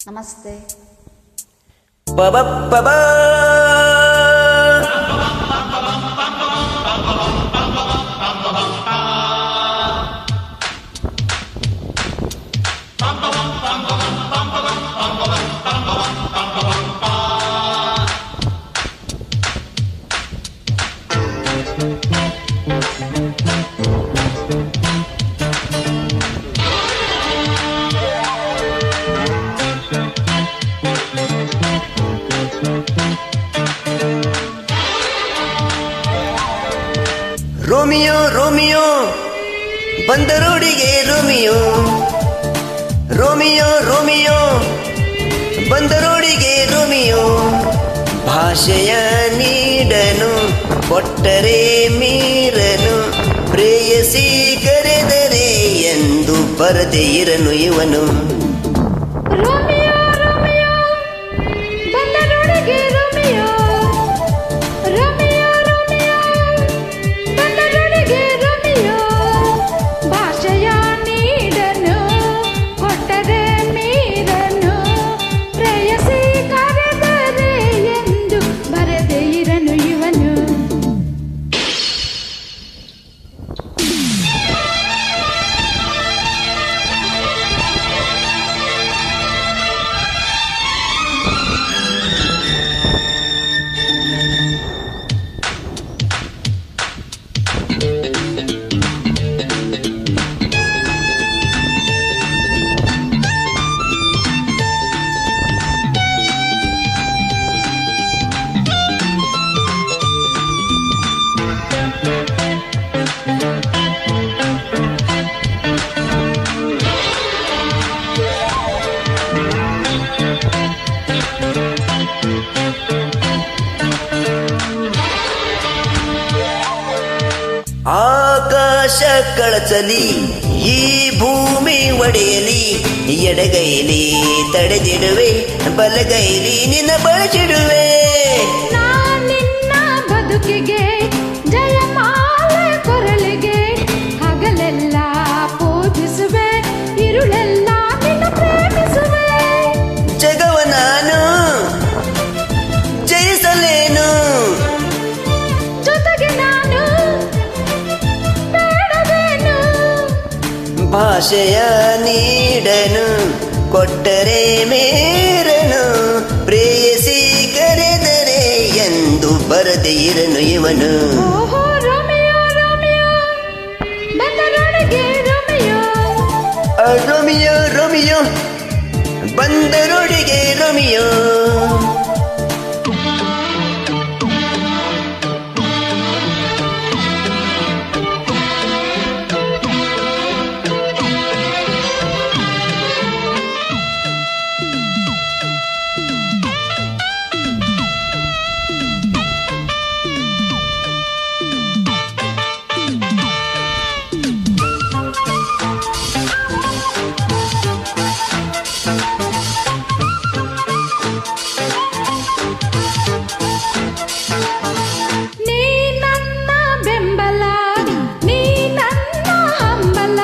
ನಮಸ್ತೆ. Romeo Romeo ಬಂದರೋಡಿಗೆ Romeo, Romeo Romeo ಬಂದರೋಡಿಗೆ ರೋಮಿಯೋ. ಭಾಷೆಯ ನೀಡನು ಕೊಟ್ಟರೆ ಮೀರನು, ಪ್ರೇಯಸಿ ಕರೆದರೆ ಎಂದು ಬರದೆ ಇರನು ಇವನು. ರೋಮಿಯೋ ರೋಮಿಯೋ ಬಂದರೋಡಿಗೆ ರೋಮಿಯೋ, ರೋಮಿಯೋ ರೋಮಿಯೋ ಬಂದರೋಡಿಗೆ ರೋಮಿಯೋ. ಭಾಷೆಯ ನೀಡನು ಕೊಟ್ಟರೆ ಮೀರನು, ಪ್ರೇಯಸಿ ಕರೆದರೆ ಎಂದು ಬರದೆ ಇರನು ಇವನು. ಆಕಾಶ ಕಳಚಲಿ ಈ ಭೂಮಿ ಒಡೆಯಲಿ, ಎಡಗೈಲಿ ತಡೆದಿಡುವೆ ಬಲಗೈಲಿ ನಿನ್ನ ಬಳಸಿಡುವೆ. ನಿನ್ನ ಬದುಕಿಗೆ ಜಯಮಾಲೆ ಕೊರಳಿಗೆ, ಹಗಲೆಲ್ಲ ಪೂಜಿಸುವೆ ಇರುಳೆಲ್ಲ ನಿನ್ನ ಪ್ರೇಮಿಸುವೆ. ಜಗವ ನಾನು ಜಯಿಸಲೇನು, ಜೊತೆಗೆ ನಾನು ಬೇಡವೇನು. ಭಾಷೆಯ ನೀಡನು ಕೊಟ್ಟರೆ ಮೇರನು, ಪ್ರೇಯಸಿ ಕರೆದರೆ ಎಂದು ಬರದೆ ಇರನು ಇವನು. ಓಹೋ ರೋಮಿಯೋ ರೋಮಿಯೋ ಬಂದರೋಡಿಗೆ ರೋಮಿಯೋ, ರೋಮಿಯೋ ರೋಮಿಯೋ ಬಂದರೋಡಿಗೆ ರೋಮಿಯೋ. ನೀ ನನ್ನ ಬೆಂಬಲ, ನೀ ನನ್ನ ಹಂಬಲ,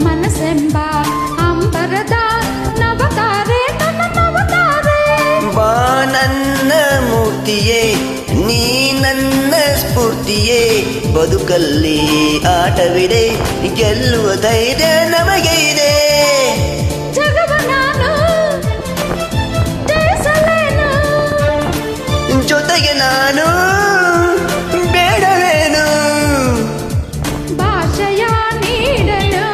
ಮನಸ್ಸೆಂಬ ಅಂಬರದ ನವತಾರೆ ನನ್ನ ನವತಾರೆ. ಬಾ ನನ್ನ ಮೂರ್ತಿಯೇ ನೀ ನನ್ನ ಸ್ಫೂರ್ತಿಯೇ, ಬದುಕಲ್ಲಿ ಆಟವಿದೆ ಗೆಲ್ಲುವ ಧೈರ್ಯ ನಮಗೆ ಇದೆ. ಜಗವ ನಾನು ಜಯಿಸಲೇನು, ಜೊತೆಗೆ ನಾನು ಬೇಡವೇನು. ಭಾಷೆಯ ನೀಡನು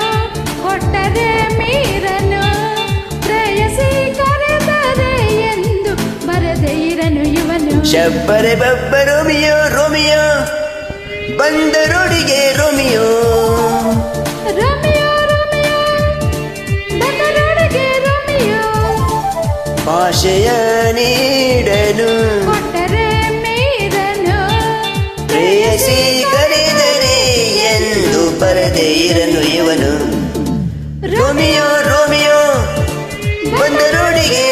ಕೊಟ್ಟರೆ ಮೀರನು, ಪ್ರೇಯಸಿ ಕರೆದರೆ ಎಂದು ಬರದೆ ಇರನು ಇವನು. ಶಬ್ಬರೆ ಬಬ್ಬ ರೋಮಿಯೋ ರೋಮಿಯೋ ಬಂದರೋಡಿಗೆ ರೋಮಿಯೋ, ರೋಮಿಯೋ ರೋಮಿಯೋ ಬಂದರೋಡಿಗೆ ರೋಮಿಯೋ. ಭಾಷೆಯ ನೀಡನು ಕೊಟ್ಟರೆ ಮೀರನು, ಪ್ರೇಯಸಿ ಕರೆದರೆ ಎಂದು ಬರದೆ ಇರನು ಇವನು. Romeo Romeo ಬಂದರೋಡಿಗೆ